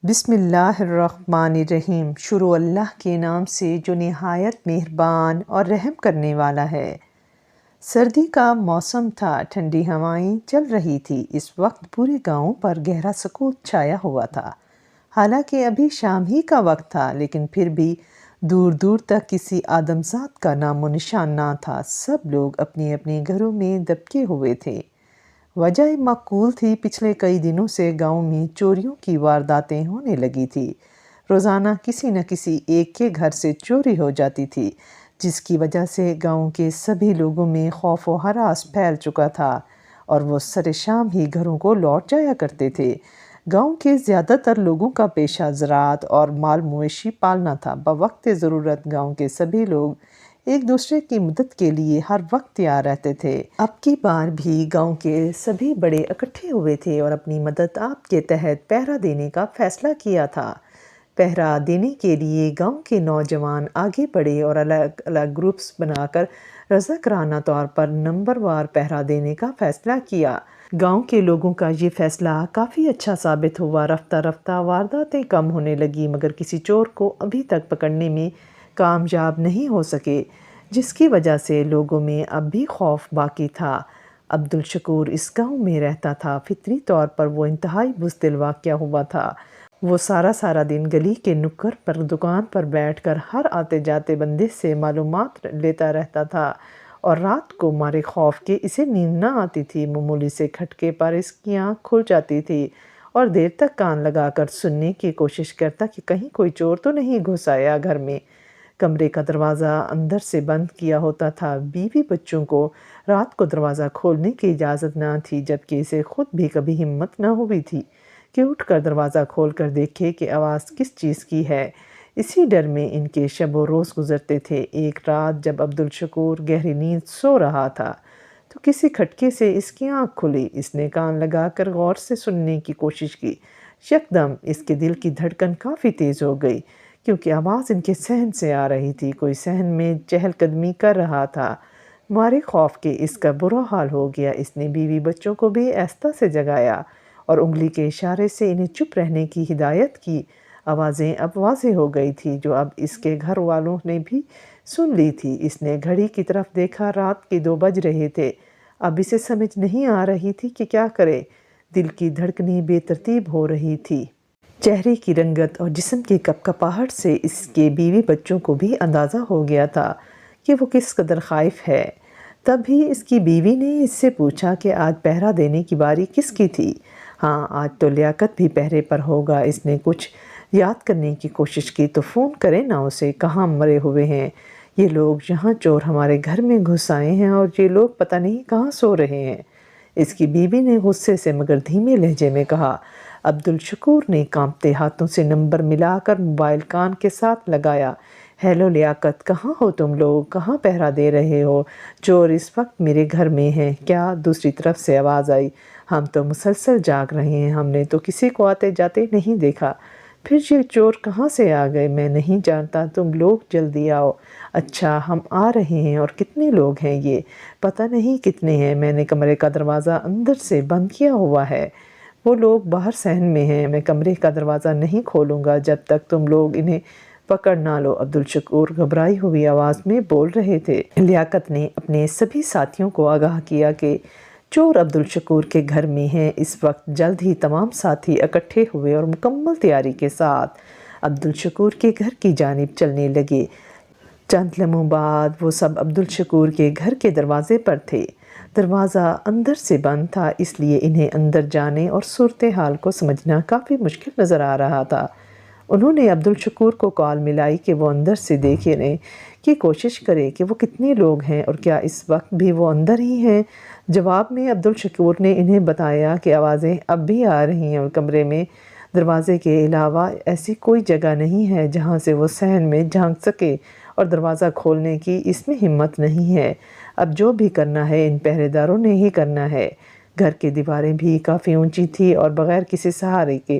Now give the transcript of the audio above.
بسم اللہ الرحمن الرحیم۔ شروع اللہ کے نام سے جو نہایت مہربان اور رحم کرنے والا ہے۔ سردی کا موسم تھا، ٹھنڈی ہوائیں چل رہی تھی۔ اس وقت پورے گاؤں پر گہرا سکوت چھایا ہوا تھا۔ حالانکہ ابھی شام ہی کا وقت تھا، لیکن پھر بھی دور دور تک کسی آدمزاد کا نام و نشان نہ تھا۔ سب لوگ اپنے اپنے گھروں میں دبکے ہوئے تھے۔ وجہ معقول تھی، پچھلے کئی دنوں سے گاؤں میں چوریوں کی وارداتیں ہونے لگی تھی۔ روزانہ کسی نہ کسی ایک کے گھر سے چوری ہو جاتی تھی، جس کی وجہ سے گاؤں کے سبھی لوگوں میں خوف و ہراس پھیل چکا تھا اور وہ سر شام ہی گھروں کو لوٹ جایا کرتے تھے۔ گاؤں کے زیادہ تر لوگوں کا پیشہ زراعت اور مال مویشی پالنا تھا۔ بوقت ضرورت گاؤں کے سبھی لوگ ایک دوسرے کی مدد کے لیے ہر وقت تیار رہتے تھے۔ اب کی بار بھی گاؤں کے سبھی بڑے اکٹھے ہوئے تھے اور اپنی مدد آپ کے تحت پہرا دینے کا فیصلہ کیا تھا۔ پہرا دینے کے لیے گاؤں کے نوجوان آگے بڑھے اور الگ الگ گروپس بنا کر رضاکارانہ طور پر نمبر وار پہرا دینے کا فیصلہ کیا۔ گاؤں کے لوگوں کا یہ فیصلہ کافی اچھا ثابت ہوا۔ رفتہ رفتہ وارداتیں کم ہونے لگی، مگر کسی چور کو ابھی تک پکڑنے میں کامیاب نہیں ہو سکے، جس کی وجہ سے لوگوں میں اب بھی خوف باقی تھا۔ عبدالشکور اس گاؤں میں رہتا تھا۔ فطری طور پر وہ انتہائی بزدل واقع ہوا تھا۔ وہ سارا دن گلی کے نکڑ پر دکان پر بیٹھ کر ہر آتے جاتے بندے سے معلومات لیتا رہتا تھا، اور رات کو مارے خوف کے اسے نیند نہ آتی تھی۔ معمولی سے کھٹکے پر اس کی آنکھ کھل جاتی تھی اور دیر تک کان لگا کر سننے کی کوشش کرتا کہ کہیں کوئی چور تو نہیں گھس آیا گھر میں۔ کمرے کا دروازہ اندر سے بند کیا ہوتا تھا۔ بیوی بچوں کو رات کو دروازہ کھولنے کی اجازت نہ تھی، جبکہ اسے خود بھی کبھی ہمت نہ ہوئی تھی کہ اٹھ کر دروازہ کھول کر دیکھے کہ آواز کس چیز کی ہے۔ اسی ڈر میں ان کے شب و روز گزرتے تھے۔ ایک رات جب عبدالشکور گہری نیند سو رہا تھا تو کسی کھٹکے سے اس کی آنکھ کھلی۔ اس نے کان لگا کر غور سے سننے کی کوشش کی۔ یکدم اس کے دل کی دھڑکن کافی تیز ہو گئی، کیونکہ آواز ان کے صحن سے آ رہی تھی۔ کوئی صحن میں چہل قدمی کر رہا تھا۔ مارے خوف کے اس کا برا حال ہو گیا۔ اس نے بیوی بچوں کو بھی آہستہ سے جگایا اور انگلی کے اشارے سے انہیں چپ رہنے کی ہدایت کی۔ آوازیں اب واضح ہو گئی تھی، جو اب اس کے گھر والوں نے بھی سن لی تھی۔ اس نے گھڑی کی طرف دیکھا، رات کے 2 بج رہے تھے۔ اب اسے سمجھ نہیں آ رہی تھی کہ کیا کرے۔ دل کی دھڑکنیں بے ترتیب ہو رہی تھی۔ چہرے کی رنگت اور جسم کی کپکپاہٹ سے اس کے بیوی بچوں کو بھی اندازہ ہو گیا تھا کہ وہ کس قدر خائف ہے۔ تب ہی اس کی بیوی نے اس سے پوچھا کہ آج پہرا دینے کی باری کس کی تھی؟ ہاں، آج تو لیاقت بھی پہرے پر ہوگا۔ اس نے کچھ یاد کرنے کی کوشش کی تو فون کرے نا اسے، کہاں مرے ہوئے ہیں یہ لوگ؟ یہاں چور ہمارے گھر میں گھس آئے ہیں اور یہ لوگ پتہ نہیں کہاں سو رہے ہیں۔ اس کی بیوی نے غصے سے مگر دھیمے لہجے میں کہا۔ عبدالشکور نے کانپتے ہاتھوں سے نمبر ملا کر موبائل کان کے ساتھ لگایا۔ ہیلو لیاقت، کہاں ہو تم لوگ؟ کہاں پہرا دے رہے ہو؟ چور اس وقت میرے گھر میں ہیں کیا؟ دوسری طرف سے آواز آئی۔ ہم تو مسلسل جاگ رہے ہیں، ہم نے تو کسی کو آتے جاتے نہیں دیکھا۔ پھر یہ چور کہاں سے آ گئے؟ میں نہیں جانتا، تم لوگ جلدی آؤ۔ اچھا، ہم آ رہے ہیں۔ اور کتنے لوگ ہیں یہ؟ پتہ نہیں کتنے ہیں، میں نے کمرے کا دروازہ اندر سے بند کیا ہوا ہے۔ وہ لوگ باہر صحن میں ہیں، میں کمرے کا دروازہ نہیں کھولوں گا جب تک تم لوگ انہیں پکڑ نہ لو۔ عبدالشکور گھبرائی ہوئی آواز میں بول رہے تھے۔ لیاقت نے اپنے سبھی ساتھیوں کو آگاہ کیا کہ چور عبدالشکور کے گھر میں ہیں۔ اس وقت جلد ہی تمام ساتھی اکٹھے ہوئے اور مکمل تیاری کے ساتھ عبدالشکور کے گھر کی جانب چلنے لگے۔ چند لمحوں بعد وہ سب عبدالشکور کے گھر کے دروازے پر تھے۔ دروازہ اندر سے بند تھا، اس لیے انہیں اندر جانے اور صورتحال کو سمجھنا کافی مشکل نظر آ رہا تھا۔ انہوں نے عبدالشکور کو کال ملائی کہ وہ اندر سے دیکھنے کی کوشش کرے کہ وہ کتنے لوگ ہیں اور کیا اس وقت بھی وہ اندر ہی ہیں۔ جواب میں عبدالشکور نے انہیں بتایا کہ آوازیں اب بھی آ رہی ہیں اور کمرے میں دروازے کے علاوہ ایسی کوئی جگہ نہیں ہے جہاں سے وہ صحن میں جھانک سکے، اور دروازہ کھولنے کی اس میں ہمت نہیں ہے۔ اب جو بھی کرنا ہے ان پہرے داروں نے ہی کرنا ہے۔ گھر کی دیواریں بھی کافی اونچی تھی اور بغیر کسی سہارے کے